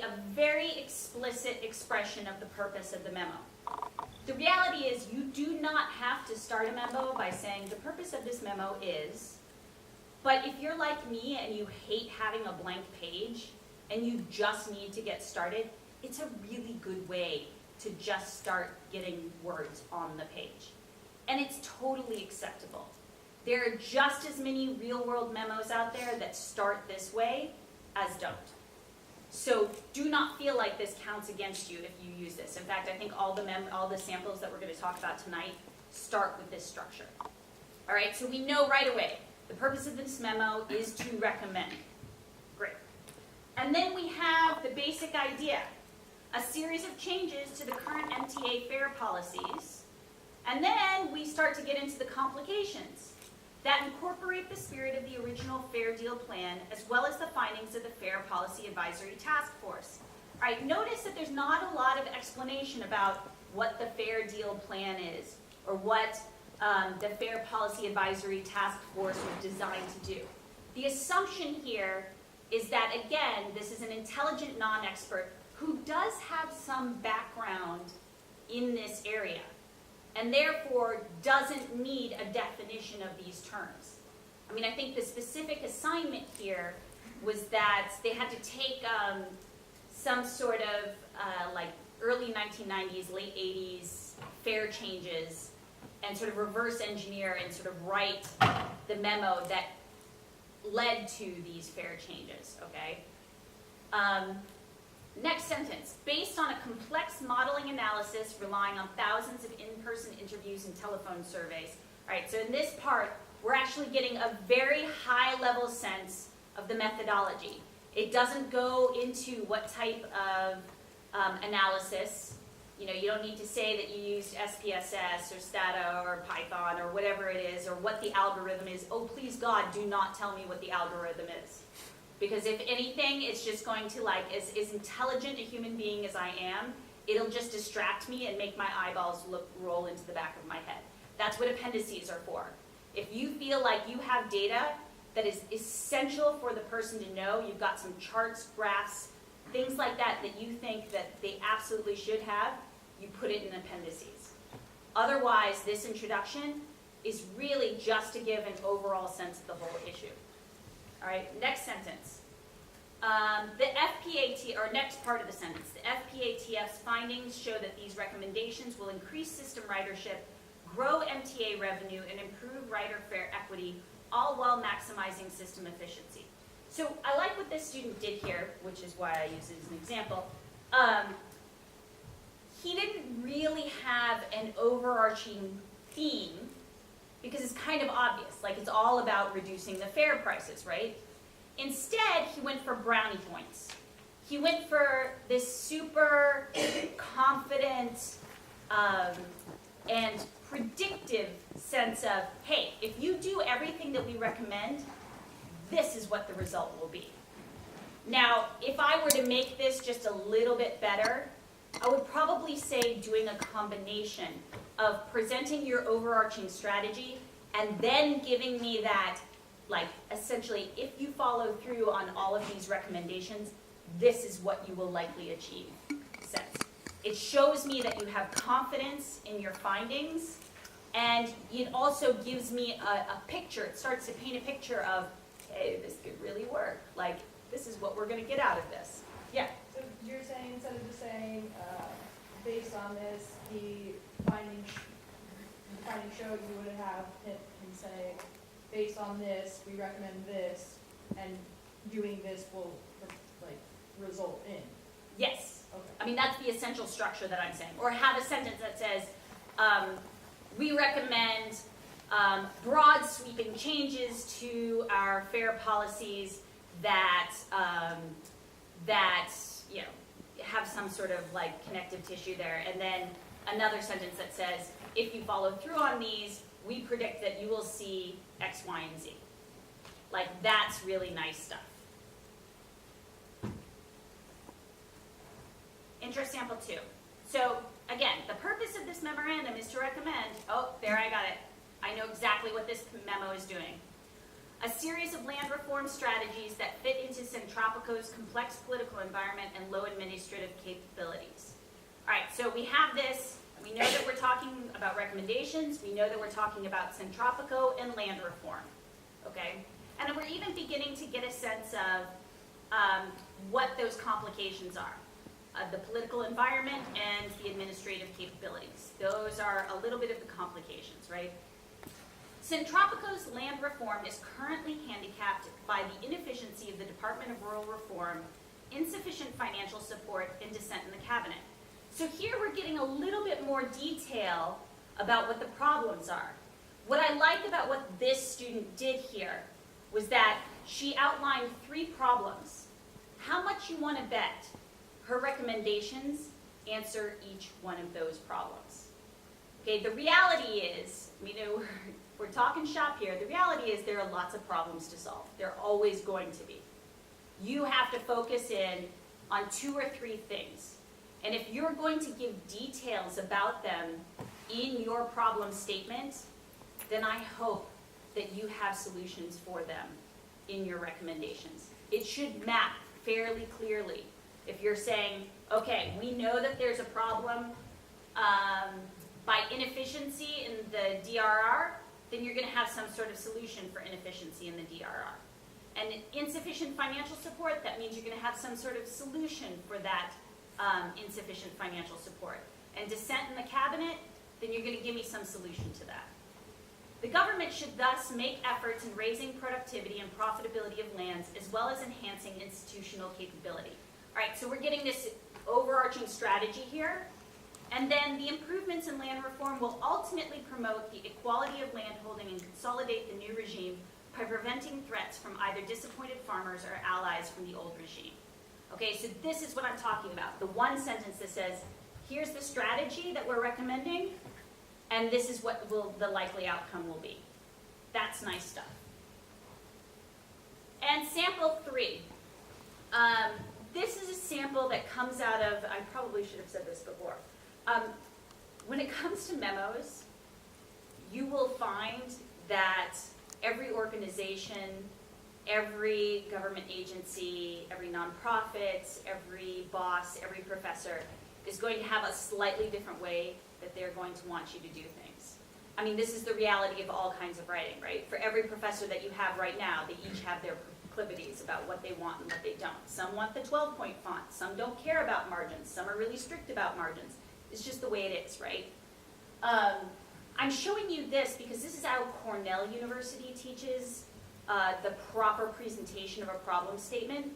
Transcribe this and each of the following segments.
a very explicit expression of the purpose of the memo. The reality is you do not have to start a memo by saying the purpose of this memo is, but if you're like me and you hate having a blank page and you just need to get started, it's a really good way to just start getting words on the page. And it's totally acceptable. There are just as many real-world memos out there that start this way as don't. So do not feel like this counts against you if you use this. In fact, I think all the samples that we're going to talk about tonight start with this structure. All right, so we know right away the purpose of this memo is to recommend. Great. And then we have the basic idea, a series of changes to the current MTA fare policies. And then we start to get into the complications that incorporate the spirit of the original Fair Deal Plan, as well as the findings of the Fair Policy Advisory Task Force. All right, notice that there's not a lot of explanation about what the Fair Deal Plan is, or what the Fair Policy Advisory Task Force was designed to do. The assumption here is that, again, this is an intelligent non-expert who does have some background in this area, and therefore doesn't need a definition of these terms. I mean, I think the specific assignment here was that they had to take some sort of like early 1990s, late 80s fare changes and sort of reverse engineer and sort of write the memo that led to these fare changes, okay? Next sentence, based on a complex modeling analysis relying on thousands of in-person interviews and telephone surveys. All right, so in this part, we're actually getting a very high-level sense of the methodology. It doesn't go into what type of analysis. You know, you don't need to say that you used SPSS or Stata or Python or whatever it is, or what the algorithm is. Oh, please God, do not tell me what the algorithm is. Because if anything, it's just going to, like, as intelligent a human being as I am, it'll just distract me and make my eyeballs roll into the back of my head. That's what appendices are for. If you feel like you have data that is essential for the person to know, you've got some charts, graphs, things like that that you think that they absolutely should have, you put it in appendices. Otherwise, this introduction is really just to give an overall sense of the whole issue. All right, next sentence. The FPAT, or next part of the sentence, the FPATF's findings show that these recommendations will increase system ridership, grow MTA revenue, and improve rider fare equity, all while maximizing system efficiency. So I like what this student did here, which is why I use it as an example. He didn't really have an overarching theme, because it's kind of obvious, like it's all about reducing the fare prices, right? Instead, he went for brownie points. He went for this super confident and predictive sense of, hey, if you do everything that we recommend, this is what the result will be. Now, if I were to make this just a little bit better, I would probably say doing a combination of presenting your overarching strategy and then giving me that, like, essentially, if you follow through on all of these recommendations, this is what you will likely achieve sense. It shows me that you have confidence in your findings, and it also gives me a picture. It starts to paint a picture of, hey, this could really work. Like, this is what we're going to get out of this. Yeah? So you're saying, instead of just saying, based on this, the findings showed, you would have him say, based on this, we recommend this, and doing this will, like, result in. Yes. Okay. I mean, that's the essential structure that I'm saying. Or have a sentence that says, we recommend broad sweeping changes to our fare policies that, you know, have some sort of like connective tissue there. And then another sentence that says, if you follow through on these, we predict that you will see X, Y, and Z. Like, that's really nice stuff. Interest sample 2. So again, the purpose of this memorandum is to recommend, oh, there I got it. I know exactly what this memo is doing. A series of land reform strategies that fit into Centropico's complex political environment and low administrative capabilities. All right, so we have this. We know that we're talking about recommendations. We know that we're talking about Centropico and land reform, okay? And we're even beginning to get a sense of what those complications are. The political environment and the administrative capabilities. Those are a little bit of the complications, right? Centropico's land reform is currently handicapped by the inefficiency of the Department of Rural Reform, insufficient financial support, and dissent in the cabinet. So here we're getting a little bit more detail about what the problems are. What I like about what this student did here was that she outlined 3 problems. How much you want to bet her recommendations answer each one of those problems. Okay, the reality is, we're talking shop here, the reality is there are lots of problems to solve. There are always going to be. You have to focus in on 2 or 3 things. And if you're going to give details about them in your problem statement, then I hope that you have solutions for them in your recommendations. It should map fairly clearly. If you're saying, okay, we know that there's a problem by inefficiency in the DRR, then you're going to have some sort of solution for inefficiency in the DRR. And insufficient financial support, that means you're going to have some sort of solution for that insufficient financial support. And dissent in the cabinet, then you're going to give me some solution to that. The government should thus make efforts in raising productivity and profitability of lands, as well as enhancing institutional capability. All right, so we're getting this overarching strategy here. And then the improvements in land reform will ultimately promote the equality of landholding and consolidate the new regime by preventing threats from either disappointed farmers or allies from the old regime. Okay, so this is what I'm talking about. The one sentence that says, here's the strategy that we're recommending, and this is what the likely outcome will be. That's nice stuff. And sample 3. This is a sample that comes out of, I probably should have said this before. When it comes to memos, you will find that every organization, every government agency, every nonprofit, every boss, every professor is going to have a slightly different way that they're going to want you to do things. I mean, this is the reality of all kinds of writing, right? For every professor that you have right now, they each have their proclivities about what they want and what they don't. Some want the 12-point font. Some don't care about margins. Some are really strict about margins. It's just the way it is, right? I'm showing you this because this is how Cornell University teaches the proper presentation of a problem statement.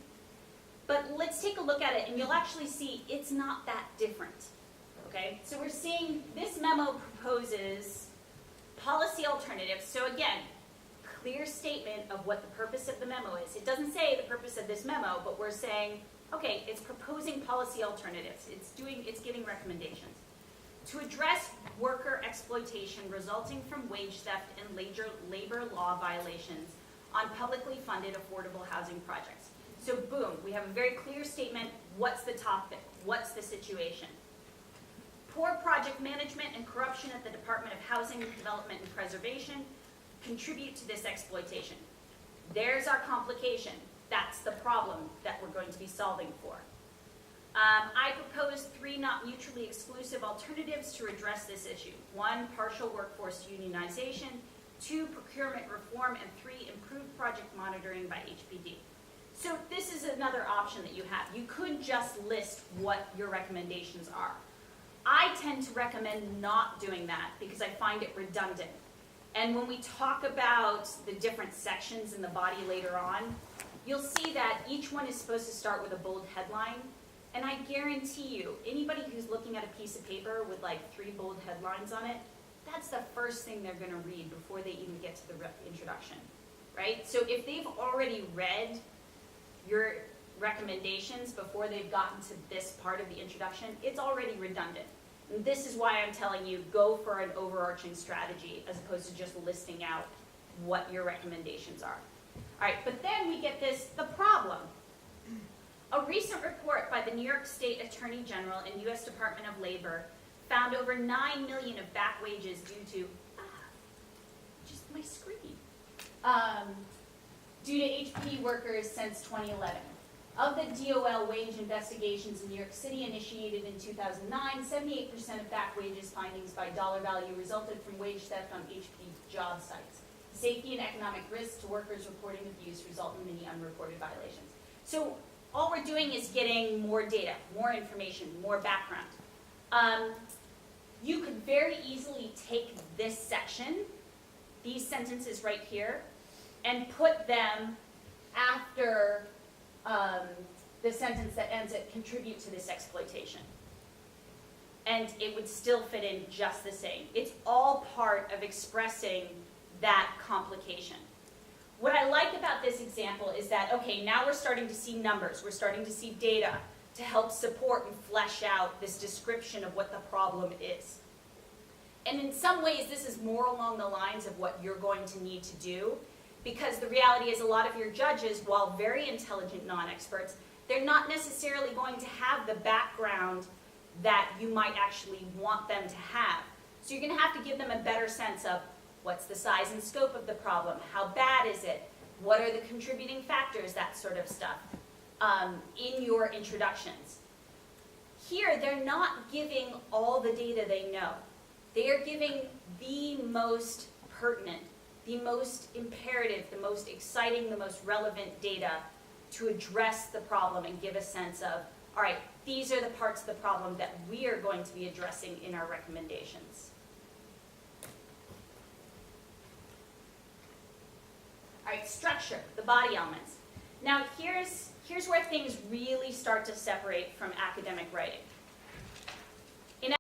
But let's take a look at it, and you'll actually see it's not that different. Okay? So we're seeing this memo proposes policy alternatives. So again, clear statement of what the purpose of the memo is. It doesn't say the purpose of this memo, but we're saying, okay, it's proposing policy alternatives. It's giving recommendations. To address worker exploitation resulting from wage theft and labor law violations on publicly funded affordable housing projects. So boom, we have a very clear statement. What's the topic? What's the situation? Poor project management and corruption at the Department of Housing, Development, and Preservation contribute to this exploitation. There's our complication. That's the problem that we're going to be solving for. I propose 3 not mutually exclusive alternatives to address this issue. 1, partial workforce unionization. 2, procurement reform. And 3, improved project monitoring by HPD. So this is another option that you have. You could just list what your recommendations are. I tend to recommend not doing that because I find it redundant. And when we talk about the different sections in the body later on, you'll see that each one is supposed to start with a bold headline. And I guarantee you, anybody who's looking at a piece of paper with like 3 bold headlines on it, that's the first thing they're going to read before they even get to the introduction, right? So if they've already read your recommendations before they've gotten to this part of the introduction, it's already redundant. And this is why I'm telling you, go for an overarching strategy as opposed to just listing out what your recommendations are. All right, but then we get the problem. A recent report by the New York State Attorney General and U.S. Department of Labor found over $9 million of back wages due to, just my screen, due to HPD workers since 2011. Of the DOL wage investigations in New York City initiated in 2009, 78% of back wages findings by dollar value resulted from wage theft on HP job sites. Safety and economic risks to workers reporting abuse result in many unreported violations. So all we're doing is getting more data, more information, more background. You could very easily take this section, these sentences right here, and put them after the sentence that ends at contribute to this exploitation. And it would still fit in just the same. It's all part of expressing that complication. What I like about this example is that, okay, now we're starting to see numbers, we're starting to see data to help support and flesh out this description of what the problem is. And in some ways, this is more along the lines of what you're going to need to do, because the reality is a lot of your judges, while very intelligent non-experts, they're not necessarily going to have the background that you might actually want them to have. So you're going to have to give them a better sense of what's the size and scope of the problem, how bad is it, what are the contributing factors, that sort of stuff, in your introductions. Here, they're not giving all the data they know. They are giving the most pertinent, the most imperative, the most exciting, the most relevant data to address the problem and give a sense of, all right, these are the parts of the problem that we are going to be addressing in our recommendations. All right, structure, the body elements. Now here's where things really start to separate from academic writing.